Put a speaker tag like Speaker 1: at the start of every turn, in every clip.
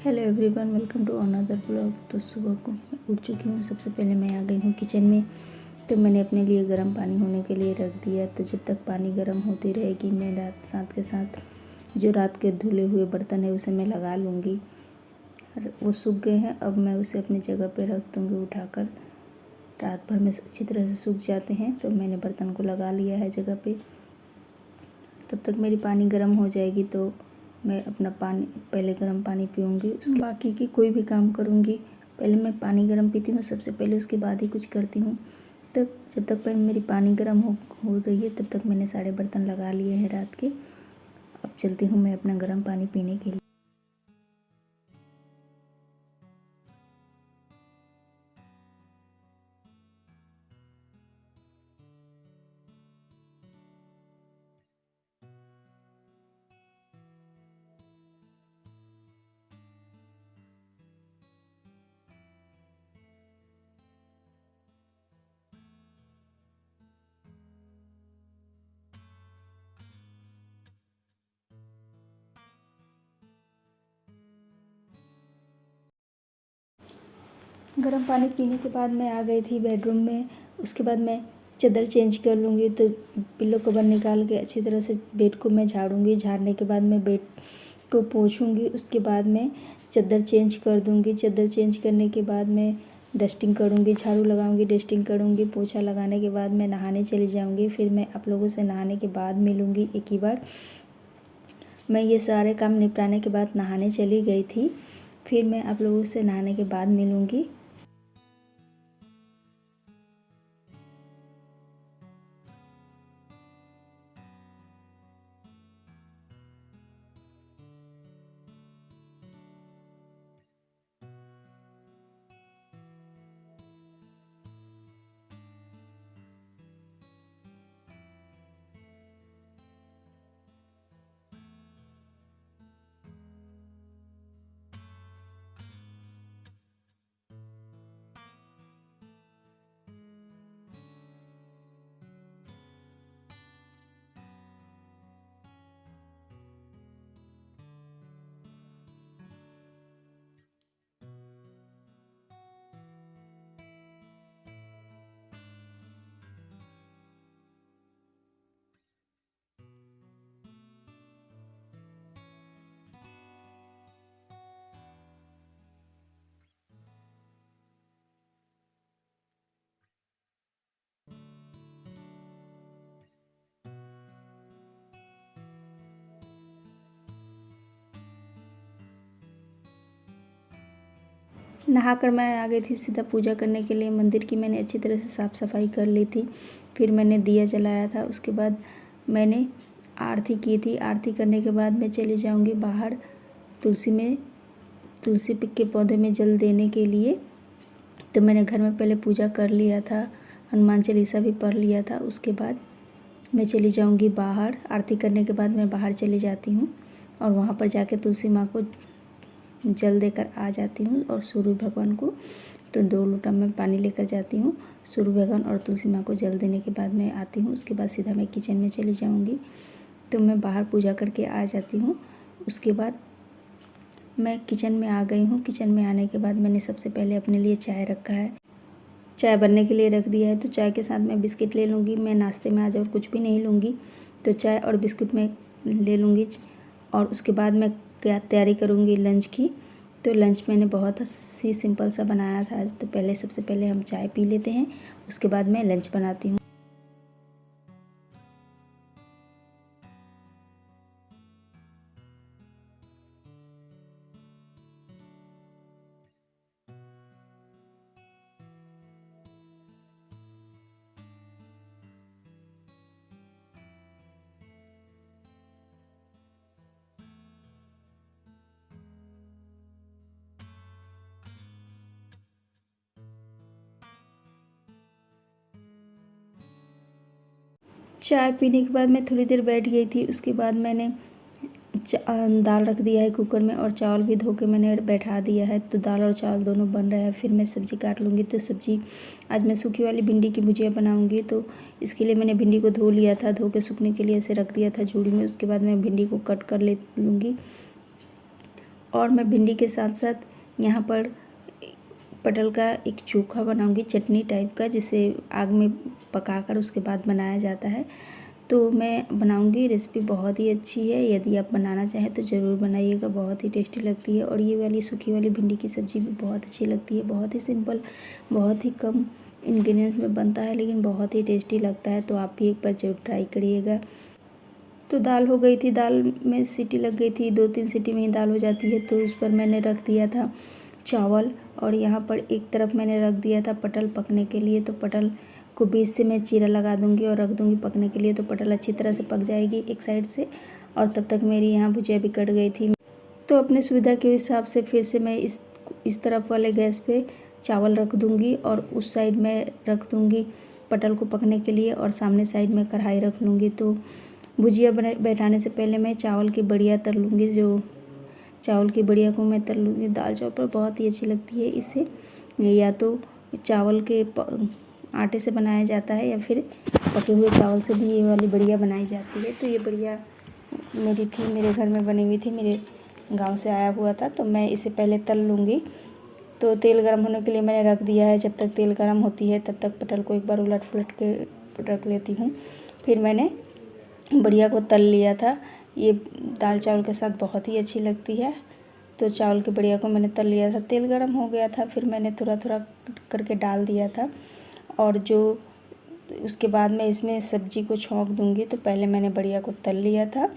Speaker 1: Hello everyone, welcome to another blog. तो सुबह को मैं उठ चुकी हूँ। सबसे पहले मैं आ गई हूँ किचन में। तो मैंने अपने लिए गर्म पानी होने के लिए रख दिया। तो जब तक पानी गर्म होती रहेगी मैं रात साथ के साथ जो रात के धुले हुए बर्तन है उसे मैं लगा लूँगी। और वो सूख गए हैं, अब मैं उसे अपनी जगह पर रख दूँगी उठाकर। रात भर में अच्छी तरह से सूख जाते हैं। तो मैंने बर्तन को लगा लिया है जगह पर। तब तक मेरी पानी गर्म हो जाएगी तो मैं अपना पानी पहले गर्म पानी पीऊँगी, उसके बाकी की कोई भी काम करूँगी। पहले मैं पानी गर्म पीती हूँ सबसे पहले, उसके बाद ही कुछ करती हूँ। तब जब तक पहले मेरी पानी गर्म हो रही है तब तक मैंने सारे बर्तन लगा लिए हैं रात के। अब चलती हूँ मैं अपना गर्म पानी पीने के लिए। गर्म पानी पीने के बाद मैं आ गई थी बेडरूम में। उसके बाद मैं चादर चेंज कर लूँगी। तो पिल्लो कवर निकाल के अच्छी तरह से बेड को मैं झाड़ूँगी। झाड़ने के बाद मैं बेड को पोंछूँगी। उसके बाद मैं चादर चेंज कर दूँगी। चादर चेंज करने के बाद मैं डस्टिंग करूँगी, झाड़ू लगाऊँगी, डस्टिंग करूँगी। पोछा लगाने के बाद मैं नहाने चली जाऊँगी। फिर मैं आप लोगों से नहाने के बाद मिलूँगी एक ही बार। मैं ये सारे काम निपटाने के बाद नहाने चली गई थी। फिर मैं आप लोगों से नहाने के बाद मिलूँगी। नहाकर मैं आ गई थी सीधा पूजा करने के लिए। मंदिर की मैंने अच्छी तरह से साफ़ सफाई कर ली थी। फिर मैंने दिया जलाया था। उसके बाद मैंने आरती की थी। आरती करने के बाद मैं चली जाऊंगी बाहर तुलसी के पौधे में जल देने के लिए। तो मैंने घर में पहले पूजा कर लिया था, हनुमान चालीसा भी पढ़ लिया था। उसके बाद मैं चली जाऊंगी बाहर। आरती करने के बाद मैं बाहर चली जाती हूँ और वहाँ पर जाके तुलसी माँ को जल देकर आ जाती हूँ। और सूर्य भगवान को तो 2 लोटा में पानी लेकर जाती हूँ। सूर्य भगवान और तुलसी माँ को जल देने के बाद मैं आती हूँ। उसके बाद सीधा मैं किचन में चली जाऊँगी। तो मैं बाहर पूजा करके आ जाती हूँ। उसके बाद मैं किचन में आ गई हूँ। किचन में आने के बाद मैंने सबसे पहले अपने लिए चाय रखा है, चाय बनने के लिए रख दिया है। तो चाय के साथ मैं बिस्किट ले लूँगी। मैं नाश्ते में आज और कुछ भी नहीं लूँगी, तो चाय और बिस्कुट मैं ले लूँगी। और उसके बाद मैं क्या तैयारी करूँगी लंच की। तो लंच मैंने बहुत सी सिंपल सा बनाया था आज। तो पहले सबसे पहले हम चाय पी लेते हैं, उसके बाद मैं लंच बनाती हूँ। चाय पीने के बाद मैं थोड़ी देर बैठ गई थी। उसके बाद मैंने दाल रख दिया है कुकर में और चावल भी धो के मैंने बैठा दिया है। तो दाल और चावल दोनों बन रहा है। फिर मैं सब्ज़ी काट लूँगी। तो सब्ज़ी आज मैं सूखी वाली भिंडी की भुजिया बनाऊँगी। तो इसके लिए मैंने भिंडी को धो लिया था, धो के सूखने के लिए ऐसे रख दिया था जूड़ी में। उसके बाद मैं भिंडी को कट कर ले लूँगी। और मैं भिंडी के साथ साथ यहाँ पर पटल का एक चोखा बनाऊंगी, चटनी टाइप का, जिसे आग में पकाकर उसके बाद बनाया जाता है। तो मैं बनाऊंगी, रेसिपी बहुत ही अच्छी है, यदि आप बनाना चाहें तो ज़रूर बनाइएगा, बहुत ही टेस्टी लगती है। और ये वाली सूखी वाली भिंडी की सब्ज़ी भी बहुत अच्छी लगती है, बहुत ही सिंपल, बहुत ही कम इंग्रेडिएंट्स में बनता है, लेकिन बहुत ही टेस्टी लगता है। तो आप भी एक बार ज़रूर ट्राई करिएगा। तो दाल हो गई थी, दाल में सीटी लग गई थी, 2-3 सीटी में ही दाल हो जाती है। तो उस पर मैंने रख दिया था चावल, और यहाँ पर एक तरफ मैंने रख दिया था पटल पकने के लिए। तो पटल को बीच से मैं चीरा लगा दूंगी और रख दूंगी पकने के लिए, तो पटल अच्छी तरह से पक जाएगी एक साइड से। और तब तक मेरी यहाँ भुजिया भी कट गई थी। तो अपने सुविधा के हिसाब से फिर से मैं इस तरफ वाले गैस पे चावल रख दूंगी और उस साइड में रख दूंगी पटल को पकने के लिए, और सामने साइड में कढ़ाई रख लूँगी। तो भुजिया बैठाने से पहले मैं चावल की बढ़िया तर लूँगी, जो चावल की बढ़िया को मैं तर लूँगी। दाल चावल पर बहुत ही अच्छी लगती है। इसे या तो चावल के आटे से बनाया जाता है या फिर पके हुए चावल से भी ये वाली बढ़िया बनाई जाती है। तो ये बढ़िया मेरी थी, मेरे घर में बनी हुई थी, मेरे गांव से आया हुआ था। तो मैं इसे पहले तल लूँगी। तो तेल गर्म होने के लिए मैंने रख दिया है। जब तक तेल गर्म होती है तब तक पटल को एक बार उलट पुलट के रख लेती हूँ। फिर मैंने बढ़िया को तल लिया था। ये दाल चावल के साथ बहुत ही अच्छी लगती है। तो चावल की बढ़िया को मैंने तल लिया था, तेल गर्म हो गया था, फिर मैंने थोड़ा थोड़ा करके डाल दिया था। और जो उसके बाद मैं इसमें सब्जी को छौंक दूंगी। तो पहले मैंने बढ़िया को तल लिया था,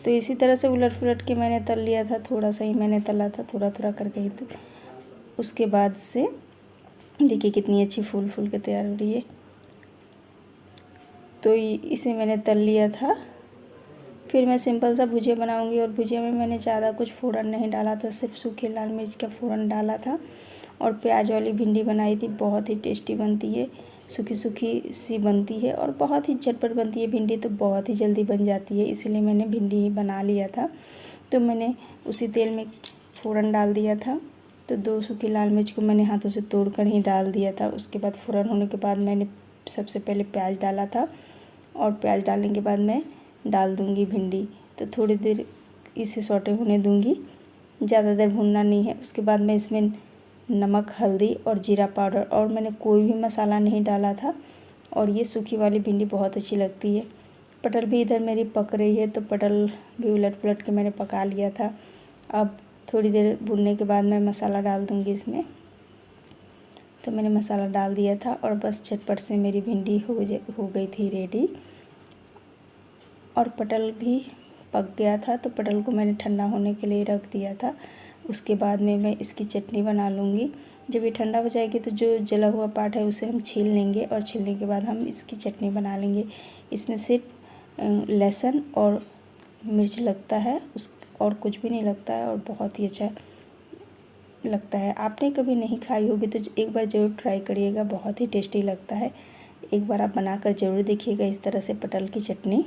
Speaker 1: तो इसी तरह से उलट पुलट के मैंने तल लिया था। थोड़ा सा ही मैंने तला था, थोड़ा थोड़ा करके ही। तो उसके बाद से देखिए कितनी अच्छी फूल फूल के तैयार हो रही है। तो इसे मैंने तल लिया था। फिर मैं सिंपल सा भुजिया बनाऊंगी, और भुजिया में मैंने ज़्यादा कुछ फ़ोरन नहीं डाला था, सिर्फ सूखे लाल मिर्च का फ़ोरन डाला था। और प्याज वाली भिंडी बनाई थी, बहुत ही टेस्टी बनती है, सूखी सूखी सी बनती है और बहुत ही झटपट बनती है भिंडी, तो बहुत ही जल्दी बन जाती है, इसीलिए मैंने भिंडी ही बना लिया था। तो मैंने उसी तेल में फ़ोरन डाल दिया था। तो 2 सूखी लाल मिर्च को मैंने हाथों से तोड़कर ही डाल दिया था। उसके बाद फ़ोरन होने के बाद मैंने सबसे पहले प्याज डाला था, और प्याज डालने के बाद मैं डाल दूँगी भिंडी। तो थोड़ी देर इसे सौटे होने दूँगी, ज़्यादा देर भूनना नहीं है। उसके बाद मैं इसमें नमक, हल्दी और जीरा पाउडर, और मैंने कोई भी मसाला नहीं डाला था। और ये सूखी वाली भिंडी बहुत अच्छी लगती है। पटल भी इधर मेरी पक रही है, तो पटल भी उलट पुलट के मैंने पका लिया था। अब थोड़ी देर भूनने के बाद मैं मसाला डाल दूँगी इसमें। तो मैंने मसाला डाल दिया था, और बस झटपट से मेरी भिंडी हो गई थी रेडी। और पटल भी पक गया था, तो पटल को मैंने ठंडा होने के लिए रख दिया था। उसके बाद में मैं इसकी चटनी बना लूँगी। जब ये ठंडा हो जाएगी तो जो जला हुआ पार्ट है उसे हम छील लेंगे, और छीलने के बाद हम इसकी चटनी बना लेंगे। इसमें सिर्फ लहसुन और मिर्च लगता है, और कुछ भी नहीं लगता है, और बहुत ही अच्छा लगता है। आपने कभी नहीं खाई होगी तो एक बार ज़रूर ट्राई करिएगा, बहुत ही टेस्टी लगता है। एक बार आप बनाकर ज़रूर देखिएगा इस तरह से पटल की चटनी।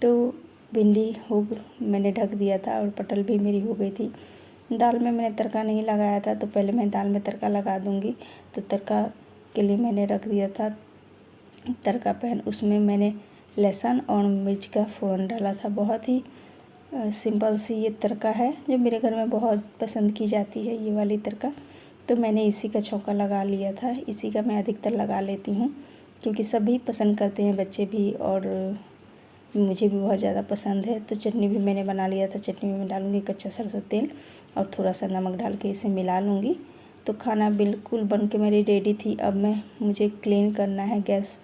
Speaker 1: तो भिंडी मैंने ढक दिया था, और पटल भी मेरी हो गई थी। दाल में मैंने तड़का नहीं लगाया था, तो पहले मैं दाल में तड़का लगा दूँगी। तो तड़का के लिए मैंने रख दिया था तड़का पैन, उसमें मैंने लहसुन और मिर्च का फ़ोरन डाला था। बहुत ही सिंपल सी ये तड़का है, जो मेरे घर में बहुत पसंद की जाती है, ये वाली तड़का। तो मैंने इसी का छौंका लगा लिया था, इसी का मैं अधिकतर लगा लेती हूँ, क्योंकि सभी पसंद करते हैं, बच्चे भी, और मुझे भी बहुत ज़्यादा पसंद है। तो चटनी भी मैंने बना लिया था। चटनी में मैं डालूँगी कच्चा सरसों तेल और थोड़ा सा नमक डाल के इसे मिला लूँगी। तो खाना बिल्कुल बन के मेरी रेडी थी। अब मुझे क्लीन करना है, गैस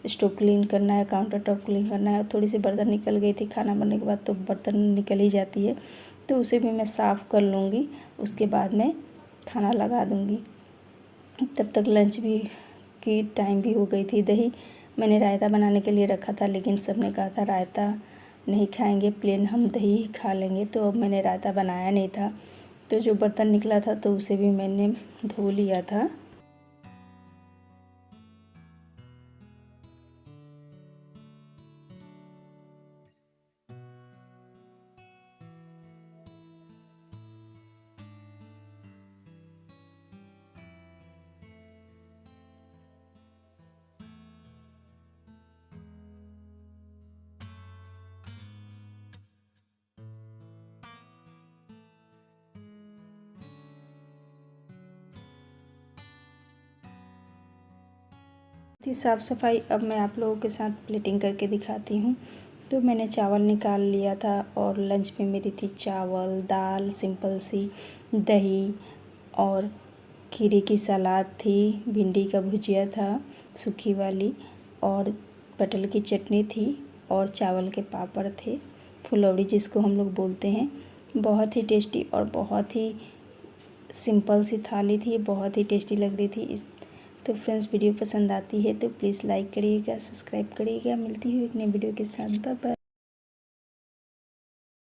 Speaker 1: स्टोव क्लीन करना है, काउंटर टॉप क्लीन करना है। थोड़ी सी बर्तन निकल गई थी खाना बनने के बाद, तो बर्तन निकल ही जाती है, तो उसे भी मैं साफ़ कर लूँगी। उसके बाद मैं खाना लगा दूँगी। तब तक लंच भी की टाइम भी हो गई थी। दही मैंने रायता बनाने के लिए रखा था, लेकिन सबने कहा था रायता नहीं खाएंगे, प्लेन हम दही ही खा लेंगे। तो अब मैंने रायता बनाया नहीं था। तो जो बर्तन निकला था तो उसे भी मैंने धो लिया था। थी साफ़ सफाई। अब मैं आप लोगों के साथ प्लेटिंग करके दिखाती हूँ। तो मैंने चावल निकाल लिया था और लंच में मेरी थी चावल, दाल सिंपल सी, दही और खीरे की सलाद थी, भिंडी का भुजिया था सूखी वाली और पटल की चटनी थी और चावल के पापड़ थे, फुलौड़ी जिसको हम लोग बोलते हैं। बहुत ही टेस्टी और बहुत ही सिंपल सी थाली थी, बहुत ही टेस्टी लग रही थी। तो फ्रेंड्स, वीडियो पसंद आती है तो प्लीज़ लाइक करिएगा, सब्सक्राइब करिएगा। मिलती हूँ एक नई वीडियो के साथ। Bye bye.